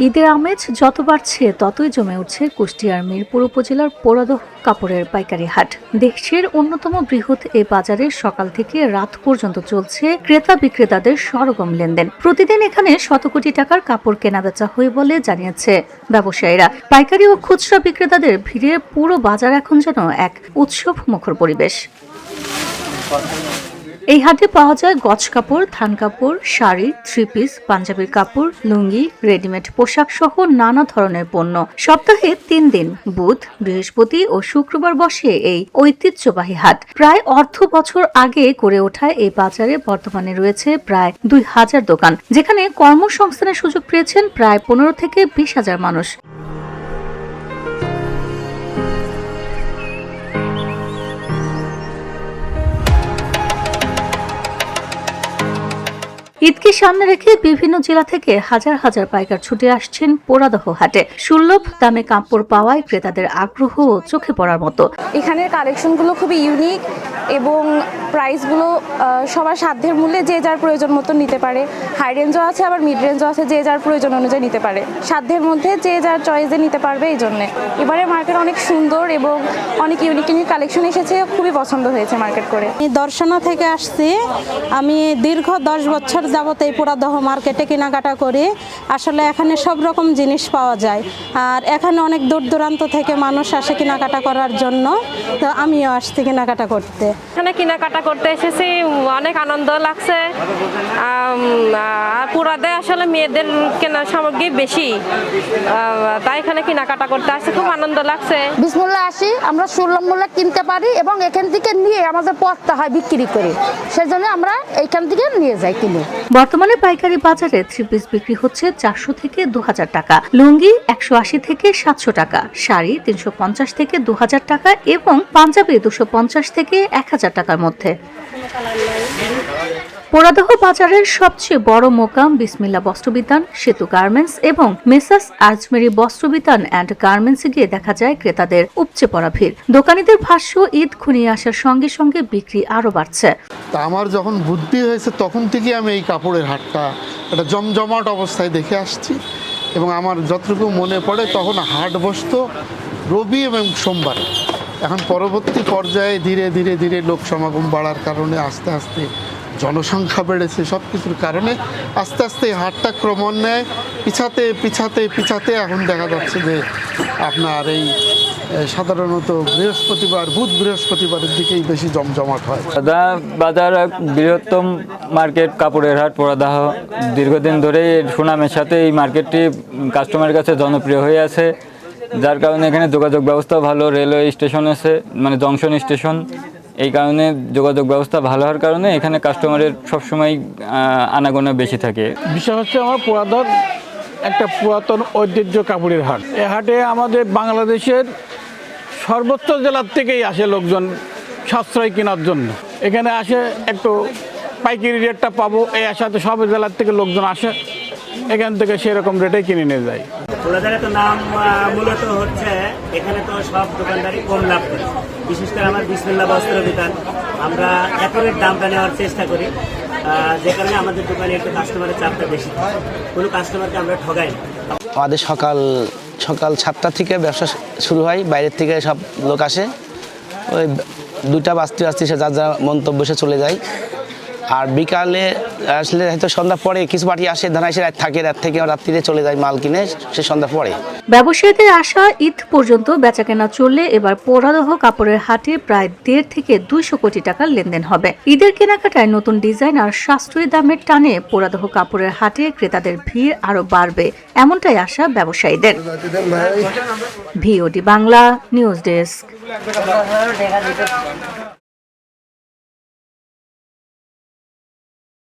ঈদের আমেজ যত বাড়ছে ততই জমে উঠছে কুষ্টিয়ার মিরপুর উপজেলার পোড়াদহ কাপড়ের পাইকারি হাট। দেশের অন্যতম বৃহৎ এ বাজারে সকাল থেকে রাত পর্যন্ত চলছে ক্রেতা বিক্রেতাদের সরগম লেনদেন। প্রতিদিন এখানে শত কোটি টাকার কাপড় কেনাবেচা হয় বলে জানিয়েছে ব্যবসায়ীরা। পাইকারি ও খুচরা বিক্রেতাদের ভিড়ে পুরো বাজার এখন যেন এক উৎসব মুখর পরিবেশ। এই হাটে পাওয়া যায় গজ কাপড়, থান কাপড়, শাড়ি, থ্রি পিস, পাঞ্জাবির কাপড়, লুঙ্গি, রেডিমেড পোশাক সহ নানা ধরনের পণ্য। সপ্তাহে 3 দিন বুধ, বৃহস্পতি ও শুক্রবার বসে এই ঐতিহ্যবাহী হাট। প্রায় অর্ধ বছর আগে গড়ে ওঠা এই বাজারে বর্তমানে রয়েছে প্রায় 2000 দোকান, যেখানে কর্মসংস্থানের সুযোগ পেয়েছেন প্রায় 15 থেকে 20,000 মানুষ। ঈদকে সামনে রেখে বিভিন্ন জেলা থেকে হাজার হাজার পাইকার ছুটে আসছেন পোড়াদহ হাটে। সুলভ দামে কাপড় পাওয়ায় ক্রেতাদের আগ্রহ চোখে পড়ার মতো। এখানের কালেকশনগুলো খুবই ইউনিক এবং প্রাইসগুলো সবার সাধ্যের মূল্যে যে যার প্রয়োজন মতো নিতে পারে। হাই রেঞ্জও আছে, আবার মিড রেঞ্জও আছে, যে যার প্রয়োজন অনুযায়ী নিতে পারে। সাধ্যের মধ্যে যে যার চয়েসে নিতে পারবে। এই জন্যে এবারে মার্কেট অনেক সুন্দর এবং অনেক ইউনিক ইউনিক কালেকশন এসেছে, খুবই পছন্দ হয়েছে মার্কেট করে। দর্শনা থেকে আসছি, আমি দীর্ঘ 10 বছর যাবত এই পোড়াদহ মার্কেটে কেনাকাটা করি। আসলে এখানে সব রকম জিনিস পাওয়া যায়, আর এখানে অনেক দূর দূরান্ত থেকে মানুষ আসে কেনাকাটা করার জন্য, তো আমিও আসছি কেনাকাটা করতে। এখানে কেনাকাটা করতে এসেছি, অনেক আনন্দ লাগছে। পুরাদে আসলে মেয়েদের কেনার সামগ্রী বেশি, তাই এখানে কেনাকাটা করতে আসছে, খুব আনন্দ লাগছে। বিসমুল্লাহ আসি, আমরা সুলভ মূল্যে কিনতে পারি এবং এখান থেকে নিয়ে আমাদের পথটা হয় বিক্রি করে, সেজন্য আমরা এইখান থেকে নিয়ে যাই কিনে। বর্তমানে পাইকারি বাজারে থ্রি পিস বিক্রি হচ্ছে 400 থেকে 2000 টাকা, লুঙ্গি 180 থেকে 700 টাকা, শাড়ি 350 থেকে 2000 টাকা এবং পাঞ্জাবি 250 থেকে 1000 টাকার মধ্যে। পোড়াদহ বাজারের সবচেয়ে বড় মোকাম বিসমিল্লাহ বস্ত্রবিতান, সেতু গার্মেন্টস এবং মেসাস আজমেরি বস্ত্রবিতান অ্যান্ড গার্মেন্টসে গিয়ে দেখা যায় ক্রেতাদের উপচে পড়া ভিড়। দোকানীদের ভাষ্য, ঈদ ঘনিয়ে আসার সঙ্গে সঙ্গে বিক্রি আরো বাড়ছে। তা আমার যখন বুদ্ধি হয়েছে তখন থেকে আমি এই কাপড়ের হাটটা একটা জমজমাট অবস্থায় দেখে আসছি, এবং আমার যতটুকু মনে পড়ে তখন হাট বসতো রবি এবং সোমবার। এখন পরবর্তী পর্যায়ে ধীরে ধীরে ধীরে লোক সমাগম বাড়ার কারণে আস্তে আস্তে জনসংখ্যা বেড়েছে, সব কিছুর কারণে আস্তে আস্তে এই হাটটা ক্রমান্বয়ে পিছাতে পিছাতে পিছাতে এখন দেখা যাচ্ছে যে আপনার এই সাধারণত বৃহস্পতিবার, বুধ বৃহস্পতিবারের দিকেই বেশি জমজমাট হয়। বাজার বৃহত্তম মার্কেট কাপড়ের হাট পোড়াদহ। দীর্ঘদিন ধরে সুনামের সাথে এই মার্কেটটি কাস্টমারের কাছে জনপ্রিয় হয়ে আছে, যার কারণে এখানে যোগাযোগ ব্যবস্থা ভালো। রেলওয়ে স্টেশন আছে, মানে জংশন স্টেশন, এই কারণে যোগাযোগ ব্যবস্থা ভালো হওয়ার কারণে এখানে কাস্টমারের সবসময় আনাগোনা বেশি থাকে। বিষয় হচ্ছে আমার পোড়াদহ একটা পুরাতন ঐতিহ্য কাপড়ের হাট। এই হাটে আমাদের বাংলাদেশের সর্বোচ্চ জেলার থেকেই আসে লোকজন সাশ্রয় কেনার জন্য। এখানে আসে একটু পাইকারি রেটটা পাবো এই আশাতে সব জেলার থেকে লোকজন আসে, এখান থেকে সেরকম রেটে কিনে নিয়ে যায়। পোড়াদার তো নাম মূলত হচ্ছে এখানে তো সব দোকানদারই কম লাভ করে, বিশেষ করে আমার বিসমিল্লাহ বস্ত্রবিতান। আমরা একের দামটা নেওয়ার চেষ্টা করি, যে কারণে আমাদের দোকানে একটু কাস্টমারের চাপটা বেশি, কোনো কাস্টমারকে আমরা ঠগাই না। আমাদের সকাল 7টা থেকে ব্যবসা শুরু হয়, বাইরের থেকে সব লোক আসে, ওই 2টা বাজতে বাজতে সে যার যার মন্তব্য সে চলে যায়। আর বিকালে আসলে হয়তো সন্ধ্যা পরে কিছু পার্টি আসে, ধান এসে রাত থাকে, রাত থেকে রাত্রিরে চলে যায় মাল কিনে, সে সন্ধ্যা পরে। ব্যবসায়ীদের আশা, ঈদ পর্যন্ত বেচাকেনা চললে এবার পোড়াদহ কাপড়ের হাটে প্রায় 1.5 থেকে 200 কোটি টাকার লেনদেন হবে। ঈদের কেনাকাটায় নতুন ডিজাইন আর সাশ্রয়ী দামের টানে পোড়াদহ কাপড়ের হাটে ক্রেতাদের ভিড় আরো বাড়বে, এমনটাই আশা ব্যবসায়ীদের। VOD Bangla news desk.